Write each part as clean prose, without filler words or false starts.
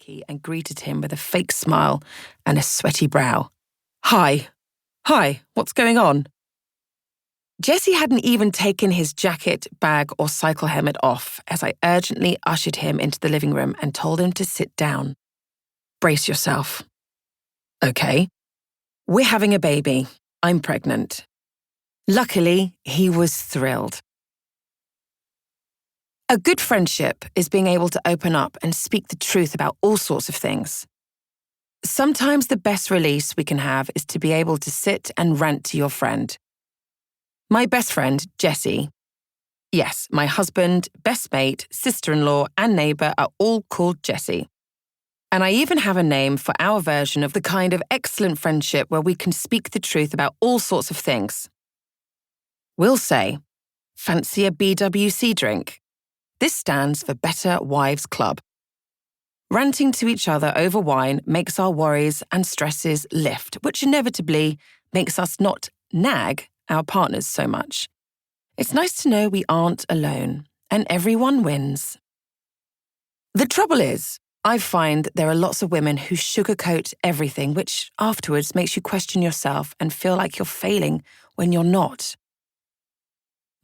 key and greeted him with a fake smile and a sweaty brow. Hi, what's going on? Jesse hadn't even taken his jacket, bag, or cycle helmet off as I urgently ushered him into the living room and told him to sit down. Brace yourself. Okay. We're having a baby. I'm pregnant. Luckily, he was thrilled. A good friendship is being able to open up and speak the truth about all sorts of things. Sometimes the best release we can have is to be able to sit and rant to your friend. My best friend, Jessie. Yes, my husband, best mate, sister-in-law, and neighbour are all called Jessie. And I even have a name for our version of the kind of excellent friendship where we can speak the truth about all sorts of things. We'll say, fancy a BWC drink? This stands for Better Wives Club. Ranting to each other over wine makes our worries and stresses lift, which inevitably makes us not nag our partners so much. It's nice to know we aren't alone, and everyone wins. The trouble is, I find there are lots of women who sugarcoat everything, which afterwards makes you question yourself and feel like you're failing when you're not.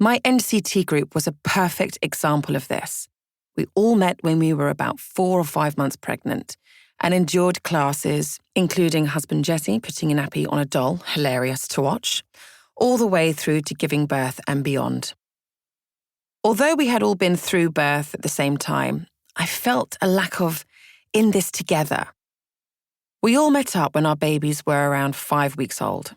My NCT group was a perfect example of this. We all met when we were about 4 or 5 months pregnant and endured classes, including husband Jesse putting a nappy on a doll, hilarious to watch, all the way through to giving birth and beyond. Although we had all been through birth at the same time, I felt a lack of in this together. We all met up when our babies were around 5 weeks old.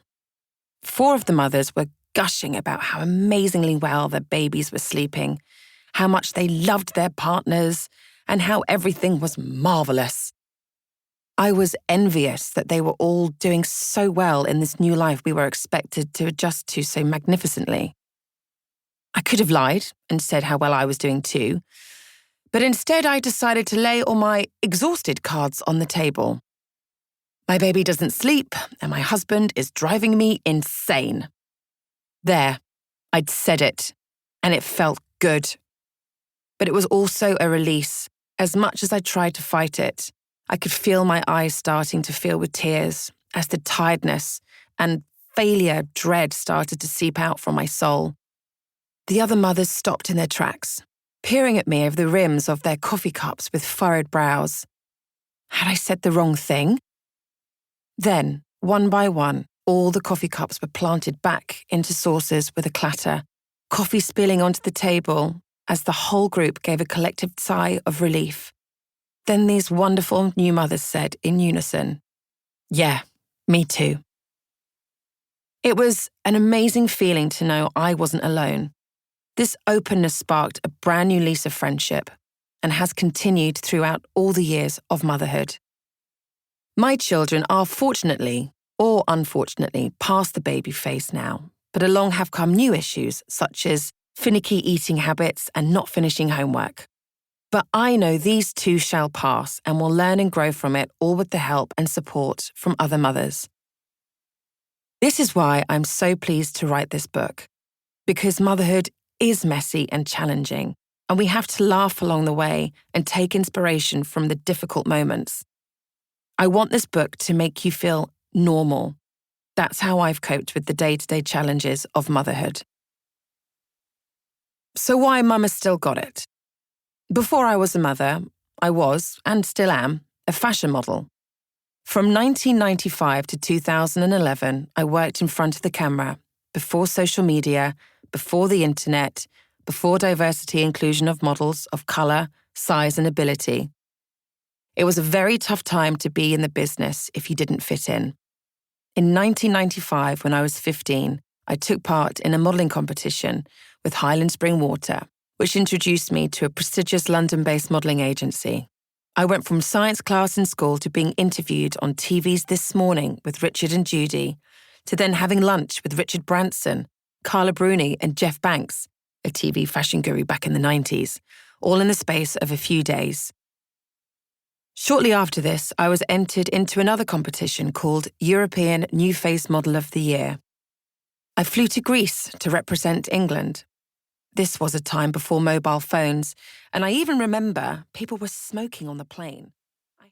4 of the mothers were gushing about how amazingly well their babies were sleeping, how much they loved their partners, and how everything was marvelous. I was envious that they were all doing so well in this new life we were expected to adjust to so magnificently. I could have lied and said how well I was doing too, but instead I decided to lay all my exhausted cards on the table. My baby doesn't sleep, and my husband is driving me insane. There, I'd said it, and it felt good. But it was also a release. As much as I tried to fight it, I could feel my eyes starting to fill with tears as the tiredness and failure dread started to seep out from my soul. The other mothers stopped in their tracks, peering at me over the rims of their coffee cups with furrowed brows. Had I said the wrong thing? Then, one by one, all the coffee cups were planted back into saucers with a clatter, coffee spilling onto the table as the whole group gave a collective sigh of relief. Then these wonderful new mothers said in unison, "Yeah, me too." It was an amazing feeling to know I wasn't alone. This openness sparked a brand new lease of friendship and has continued throughout all the years of motherhood. My children are fortunately or unfortunately past the baby phase now, but along have come new issues such as finicky eating habits and not finishing homework. But I know these too shall pass and will learn and grow from it, all with the help and support from other mothers. This is why I'm so pleased to write this book, because motherhood is messy and challenging, and we have to laugh along the way and take inspiration from the difficult moments. I want this book to make you feel normal. That's how I've coped with the day-to-day challenges of motherhood. So why Mama Still Got It? Before I was a mother, I was, and still am, a fashion model. From 1995 to 2011, I worked in front of the camera, before social media, before the internet, before diversity inclusion of models of colour, size and ability. It was a very tough time to be in the business if you didn't fit in. In 1995, when I was 15, I took part in a modelling competition with Highland Spring Water, which introduced me to a prestigious London-based modelling agency. I went from science class in school to being interviewed on TV's This Morning with Richard and Judy, to then having lunch with Richard Branson, Carla Bruni and Jeff Banks, a TV fashion guru back in the 90s, all in the space of a few days. Shortly after this, I was entered into another competition called European New Face Model of the Year. I flew to Greece to represent England. This was a time before mobile phones, and I even remember people were smoking on the plane.